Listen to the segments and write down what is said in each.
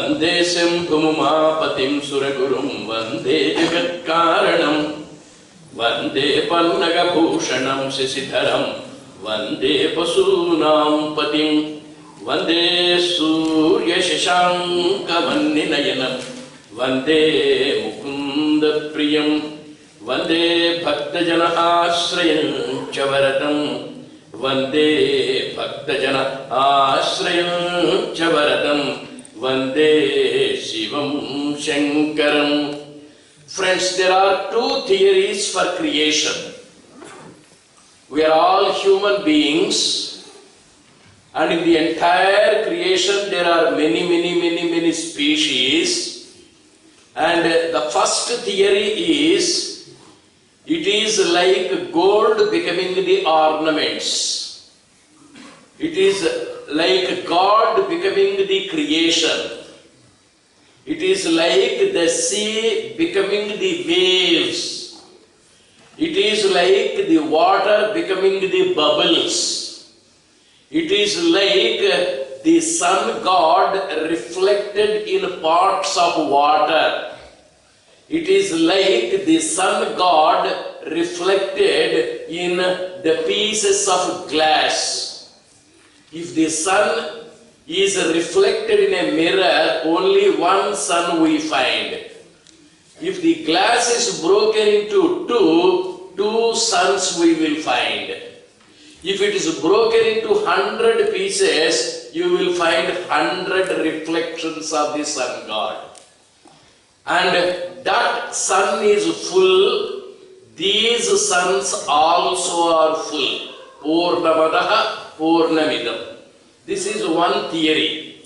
वंदे शंभुमापतिं सुरगुरुं वंदे जगत्कारणं वंदे पन्नगभूषणं शशिधरं वंदे पशूनां पतिं वंदे सूर्यशशाङ्कवन्निनयनं वंदे मुकुन्दप्रियं वंदे भक्तजन आश्रयं च वरदं वंदे भक्तजन आश्रयं च वरदं Vande Shivam Shankaram. Friends, there are two theories for creation. We are all human beings, and in the entire creation there are many species. And the first theory is, it is like gold becoming the ornaments. It is like God becoming the creation. It is like the sea becoming the waves. It is like the water becoming the bubbles. It is like the sun God reflected in parts of water. It is like the sun God reflected in the pieces of glass. If the sun is reflected in a mirror, only one sun we find. If the glass is broken into two suns we will find. If it is broken into 100 pieces, you will find 100 reflections of the sun God. And that sun is full, these suns also are full. Purnamadaha Purnamidam. This is one theory.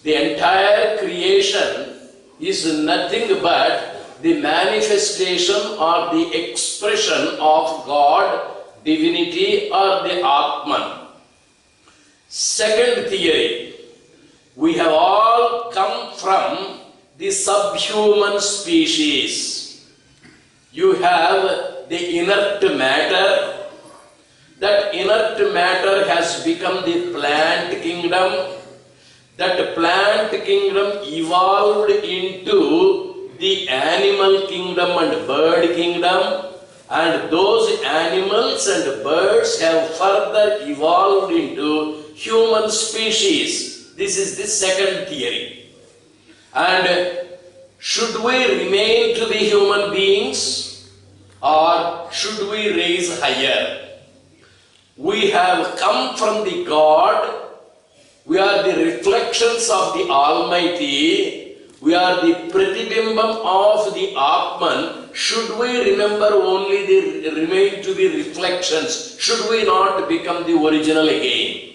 The entire creation is nothing but the manifestation or the expression of God, divinity or the Atman. Second theory, we have all come from the subhuman species. You have the inert matter. That inert matter has become the plant kingdom. That plant kingdom evolved into the animal kingdom and bird kingdom. And those animals and birds have further evolved into human species. This is the second theory. And should we remain to be human beings, or should we rise higher? We have come from the God. We are the reflections of the Almighty. We are the Pratibimbam of the Atman. Should we remember only remain to be reflections? Should we not become the original again?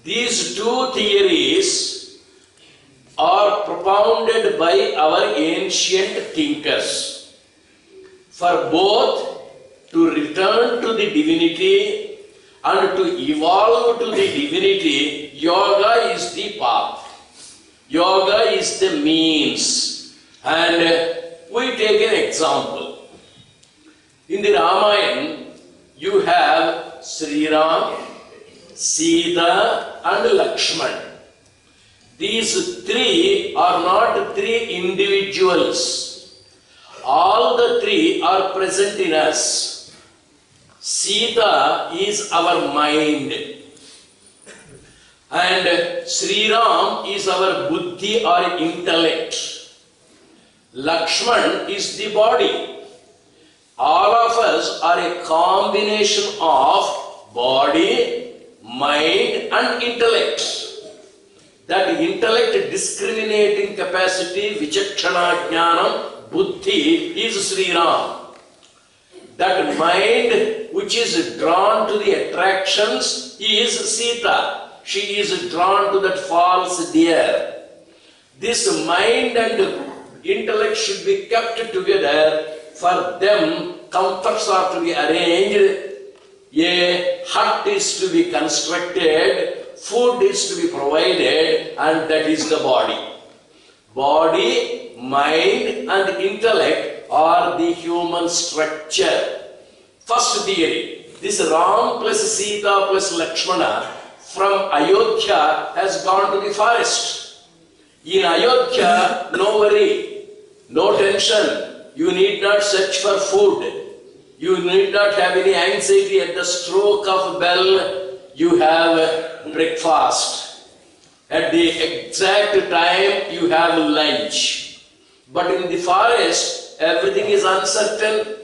These two theories are propounded by our ancient thinkers. For both to return to the divinity and to evolve to the divinity, yoga is the path. Yoga is the means. And we take an example. In the Ramayana, you have Sri Ram, Sita and Lakshman. These three are not three individuals. All the three are present in us. Sita is our mind, and Sri Ram is our buddhi or intellect. Lakshman is the body. All of us are a combination of body, mind and intellect. That intellect discriminating capacity, vichakshana jnanam, buddhi is Sri Ram. That mind which is drawn to the attractions is Sita. She is drawn to that false deer. This mind and intellect should be kept together. For them, comforts are to be arranged. A hut is to be constructed. Food is to be provided, and that is the body. Body, mind and intellect are the human structure. First theory. This Ram plus Sita plus Lakshmana from Ayodhya has gone to the forest. In Ayodhya, no worry, no tension. You need not search for food. You need not have any anxiety at the stroke of bell. You have breakfast. At the exact time, you have lunch. But in the forest, everything is uncertain.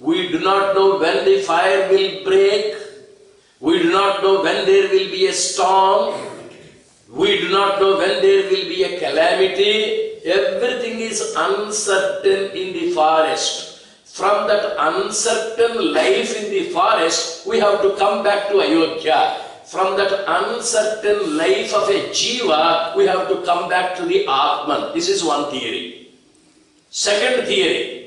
We do not know when the fire will break. We do not know when there will be a storm. We do not know when there will be a calamity. Everything is uncertain in the forest. From that uncertain life in the forest, we have to come back to Ayodhya. From that uncertain life of a Jiva, we have to come back to the Atman. This is one theory. Second theory,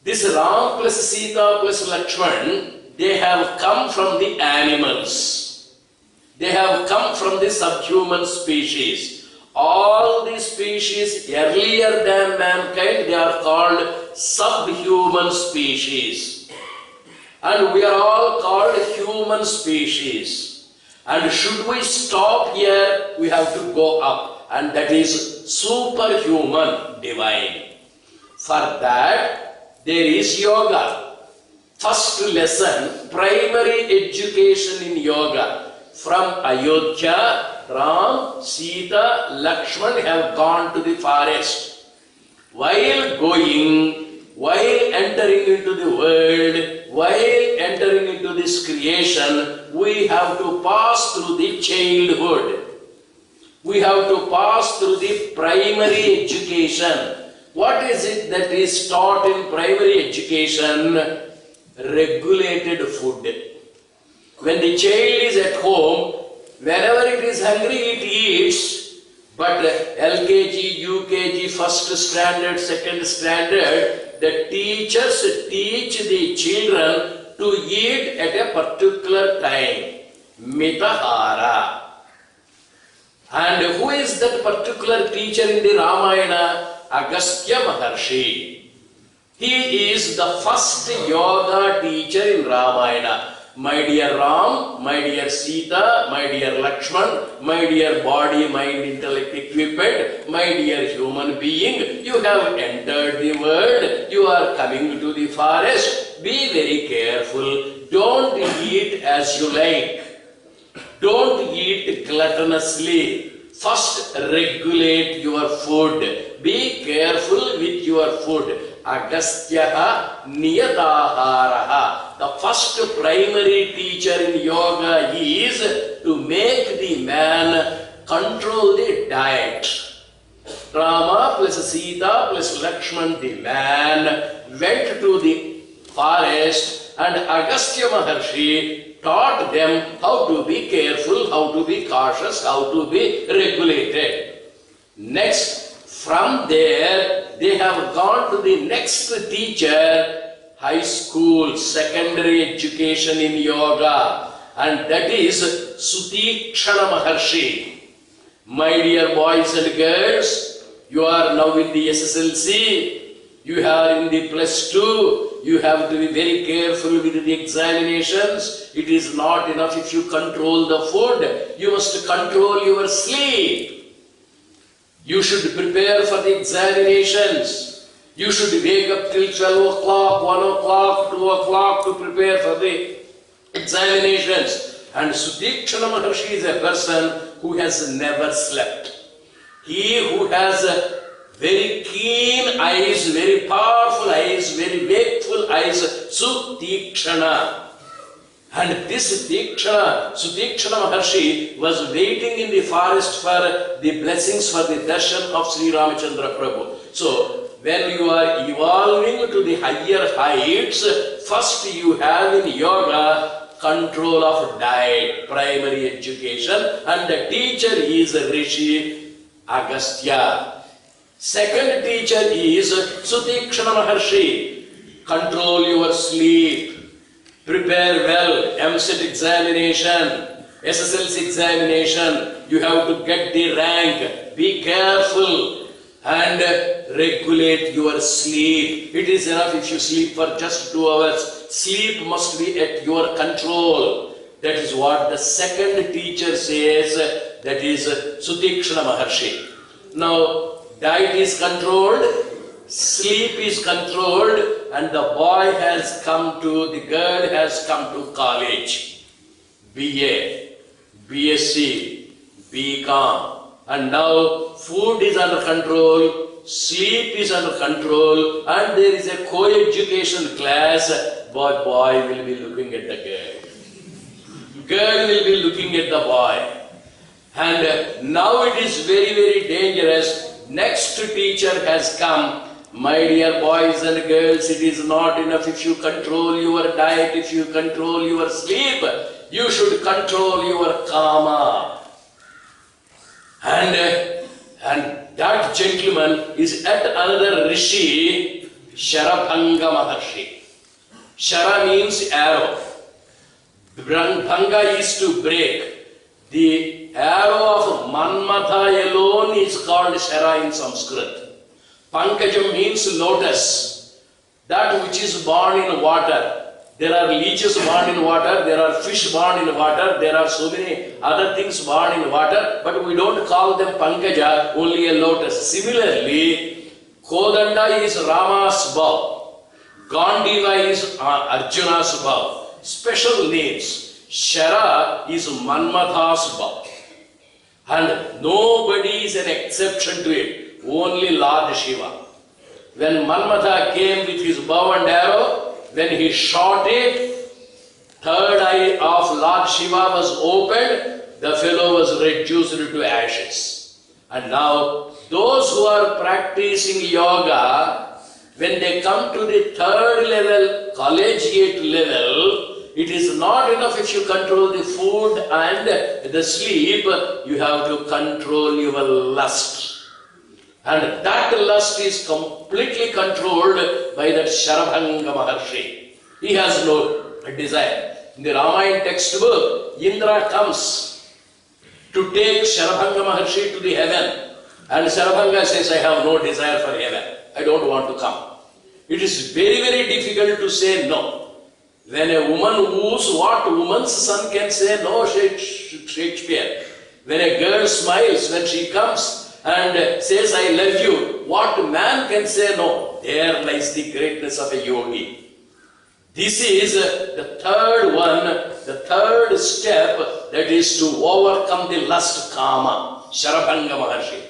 this Ram plus Sita plus Lakshman, they have come from the animals. They have come from the subhuman species. All the species earlier than mankind, they are called subhuman species. And we are all called human species. And should we stop here, we have to go up. And that is superhuman, divine. For that, there is yoga. First lesson, primary education in yoga. From Ayodhya, Ram, Sita, Lakshman have gone to the forest. While going, while entering into the world, while entering into this creation, we have to pass through the childhood. We have to pass through the primary education. What is it that is taught in primary education? Regulated food. When the child is at home, whenever it is hungry, it eats. But LKG, UKG, first standard, second standard, the teachers teach the children to eat at a particular time. Mitahara. And who is that particular teacher in the Ramayana? Agastya Maharshi. He is the first yoga teacher in Ramayana. My dear Ram, my dear Sita, my dear Lakshman, my dear body, mind, intellect equipment, my dear human being, you have entered the world, you are coming to the forest, be very careful, don't eat as you like, don't eat gluttonously, first regulate your food, be careful with your food. Agastyaha Niyataharaha. The first primary teacher in yoga is to make the man control the diet. Rama plus Sita plus Lakshman, the man, went to the forest and Agastya Maharshi taught them how to be careful, how to be cautious, how to be regulated. Next, from there, they have gone to the next teacher, high school, secondary education in yoga, and that is Sutikshana Maharshi. My dear boys and girls, you are now in the SSLC, you are in the +2, you have to be very careful with the examinations. It is not enough if you control the food, you must control your sleep. You should prepare for the examinations. You should wake up till 12 o'clock, 1 o'clock, 2 o'clock to prepare for the examinations. And Sutikshana Maharshi is a person who has never slept. He who has very keen eyes, very powerful eyes, very wakeful eyes, Sutikshana. And this Sutikshana Maharshi was waiting in the forest for the blessings for the darshan of Sri Ramachandra Prabhu. So, when you are evolving to the higher heights, first you have in yoga control of diet, primary education, and the teacher is Rishi Agastya. Second teacher is Sutikshana Maharshi. Control your sleep. Prepare well, MSET examination, SSLC examination, you have to get the rank, be careful and regulate your sleep. It is enough if you sleep for just 2 hours. sleep must be at your control. That is what the second teacher says, that is Sutikshana Maharshi. Now, diet is controlled, sleep is controlled, and the girl has come to college. BA, BSc, BCom, and now food is under control, sleep is under control, and there is a co-education class, but boy will be looking at the girl. Girl will be looking at the boy. And now it is very, very dangerous. Next teacher has come. My dear boys and girls, it is not enough if you control your diet, if you control your sleep. You should control your karma. And that gentleman is at another Rishi, Sharabhanga Maharshi. Shara means arrow. Bhanga is to break. The arrow of Manmatha alone is called Shara in Sanskrit. Pankajam means lotus, that which is born in water. There are leeches born in water, there are fish born in water, there are so many other things born in water, but we don't call them Pankaja, only a lotus. Similarly, Kodanda is Rama's bow, Gandiva is Arjuna's bow. Special names. Shara is Manmatha's bow. And nobody is an exception to it, only Lord Shiva. When Manmatha came with his bow and arrow, when he shot it, third eye of Lord Shiva was opened, the fellow was reduced to ashes. And now, those who are practicing yoga, when they come to the third level, collegiate level, it is not enough if you control the food and the sleep, you have to control your lust. And that lust is completely controlled by that Sharabhanga Maharshi. He has no desire. In the Ramayana textbook, Indra comes to take Sharabhanga Maharshi to the heaven. And Sharabhanga says, I have no desire for heaven. I don't want to come. It is very, very difficult to say no. When a woman woos, what woman's son can say no, Shakespeare? When a girl smiles, when she comes and says, I love you, what man can say no? There lies the greatness of a yogi. This is the third one, the third step, that is to overcome the lust kama, Sharabhanga Maharshi.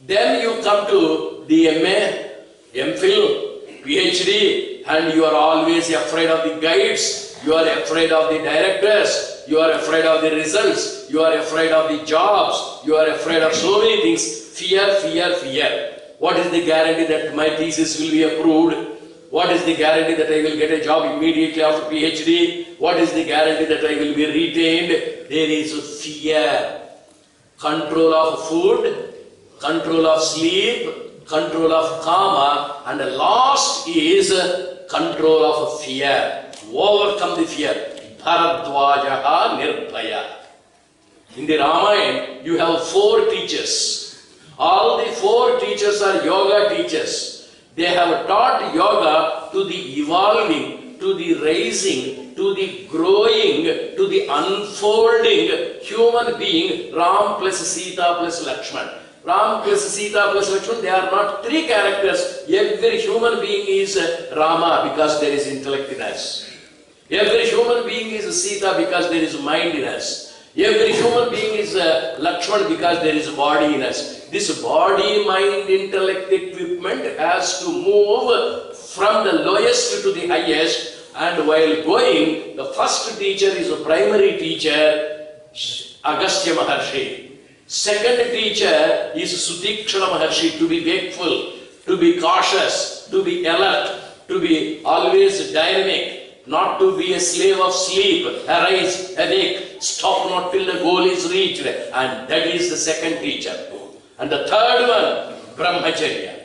Then you come to the MA, MPhil, PhD, and you are always afraid of the guides, you are afraid of the directors, you are afraid of the results, you are afraid of the jobs, you are afraid of so many things. Fear, fear, fear. What is the guarantee that my thesis will be approved? What is the guarantee that I will get a job immediately after PhD? What is the guarantee that I will be retained? There is fear. Control of food, control of sleep, control of karma, and the last is control of fear. Overcome the fear. Bharadwajaha Nirbhaya. In the Ramayana, you have 4 teachers. All the 4 teachers are yoga teachers. They have taught yoga to the evolving, to the rising, to the growing, to the unfolding human being, Ram plus Sita plus Lakshman. Ram plus Sita plus Lakshman, they are not 3 characters. Every human being is Rama because there is intellect in us. Every human being is Sita because there is mind in us. Every human being is Lakshman because there is a body in us. This body, mind, intellect equipment has to move from the lowest to the highest, and while going, the first teacher is a primary teacher, Agastya Maharshi. Second teacher is Sutikshana Maharshi, to be wakeful, to be cautious, to be alert, to be always dynamic, not to be a slave of sleep, arise, awake, stop not till the goal is reached, and that is the second teacher. And the third one, Brahmacharya.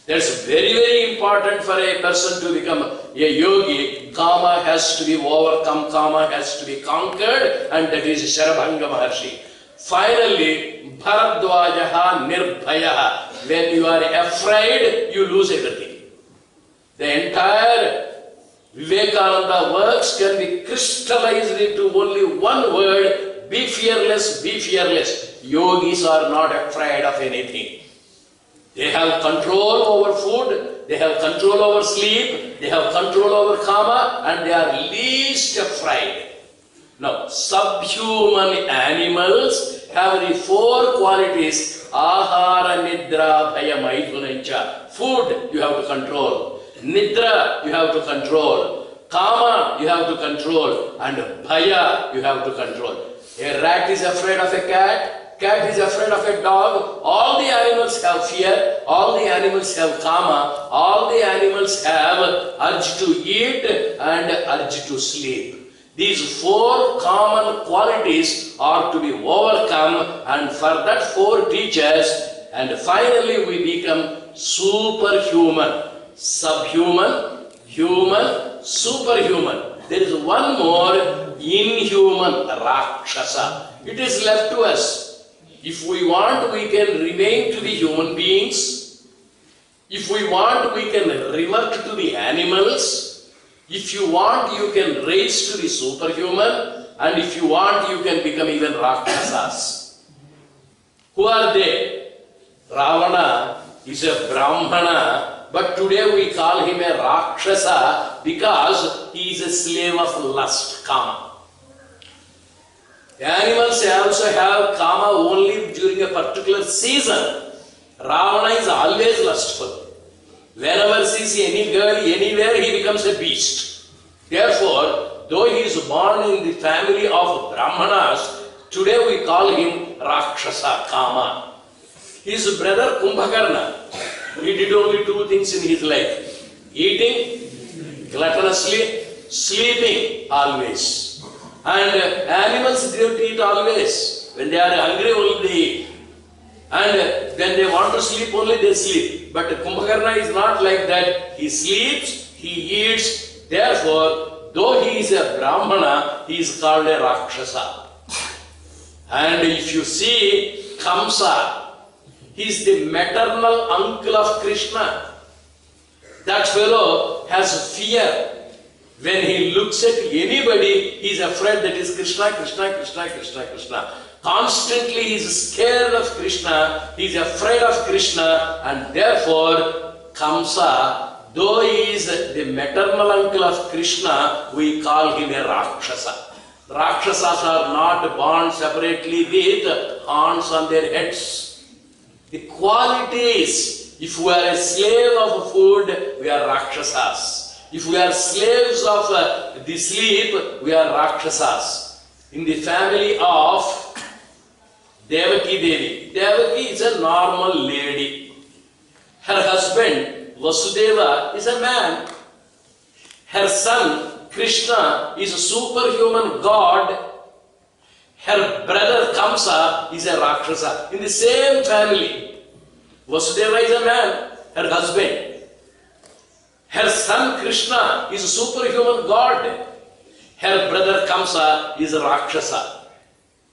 That's very, very important for a person to become a yogi. Kama has to be overcome, kama has to be conquered, and that is Sharabhanga Maharshi. Finally, Bharadwajaha Nirbhayaha. When you are afraid, you lose everything. The entire Vivekananda works can be crystallized into only one word: be fearless, be fearless. Yogis are not afraid of anything. They have control over food, they have control over sleep, they have control over karma, and they are least afraid. Now, subhuman animals have the four qualities: ahara, nidra, bhaya, maithunancha. Food you have to control, nidra you have to control, kama you have to control, and bhaya you have to control. A rat is afraid of a cat, cat is afraid of a dog. All the animals have fear, all the animals have kama, all the animals have urge to eat and urge to sleep. These four common qualities are to be overcome, and for that four teachers, and finally we become superhuman, subhuman, human, superhuman. There is one more: inhuman, rakshasa. It is left to us. If we want, we can remain to the human beings. If we want, we can revert to the animals. If you want, you can raise to the superhuman, and if you want, you can become even Rakshasas. Who are they? Ravana is a Brahmana, but today we call him a Rakshasa because he is a slave of lust, kama. Animals also have kama only during a particular season. Ravana is always lustful. Whenever sees any girl, anywhere, he becomes a beast. Therefore, though he is born in the family of Brahmanas, today we call him Rakshasa, Kama. His brother Kumbhakarna, he did only two things in his life: eating gluttonously, sleeping always. And animals don't eat always. When they are hungry, only they eat. And when they want to sleep, only they sleep. But Kumbhakarna is not like that. He sleeps, he eats. Therefore, though he is a Brahmana, he is called a Rakshasa. And if you see Kamsa, he is the maternal uncle of Krishna. That fellow has fear. When he looks at anybody, he is afraid that is Krishna, Krishna, Krishna, Krishna, Krishna. Constantly he is scared of Krishna, he is afraid of Krishna, and therefore Kamsa, though he is the maternal uncle of Krishna, we call him a Rakshasa. Rakshasas are not born separately with horns on their heads. The qualities: if we are a slave of food, we are Rakshasas. If we are slaves of the sleep, we are Rakshasas. In the family of Devaki Devi. Devaki is a normal lady. Her husband Vasudeva is a man. Her son Krishna is a superhuman god. Her brother Kamsa is a Rakshasa. In the same family, Vasudeva is a man, her husband. Her son Krishna is a superhuman god. Her brother Kamsa is a Rakshasa.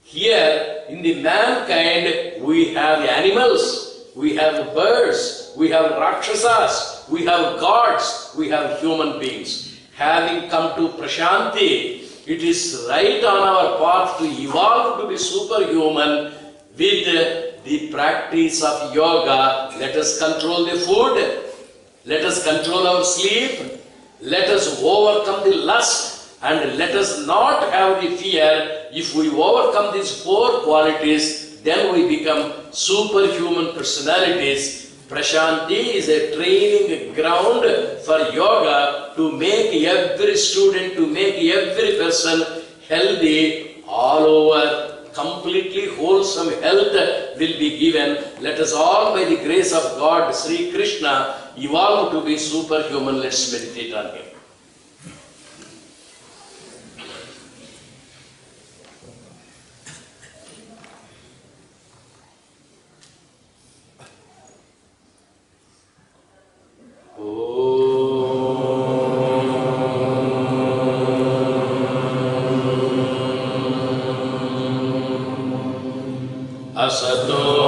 Here, in the mankind, we have animals, we have birds, we have Rakshasas, we have gods, we have human beings. Having come to Prashanti, it is right on our path to evolve to be superhuman with the practice of yoga. Let us control the food, let us control our sleep, let us overcome the lust, and let us not have the fear. If we overcome these four qualities, then we become superhuman personalities. Prashanti is a training ground for yoga to make every student, to make every person healthy all over. Completely wholesome health will be given. Let us all, by the grace of God, Sri Krishna, evolve to be superhuman. Let's meditate on him. Asato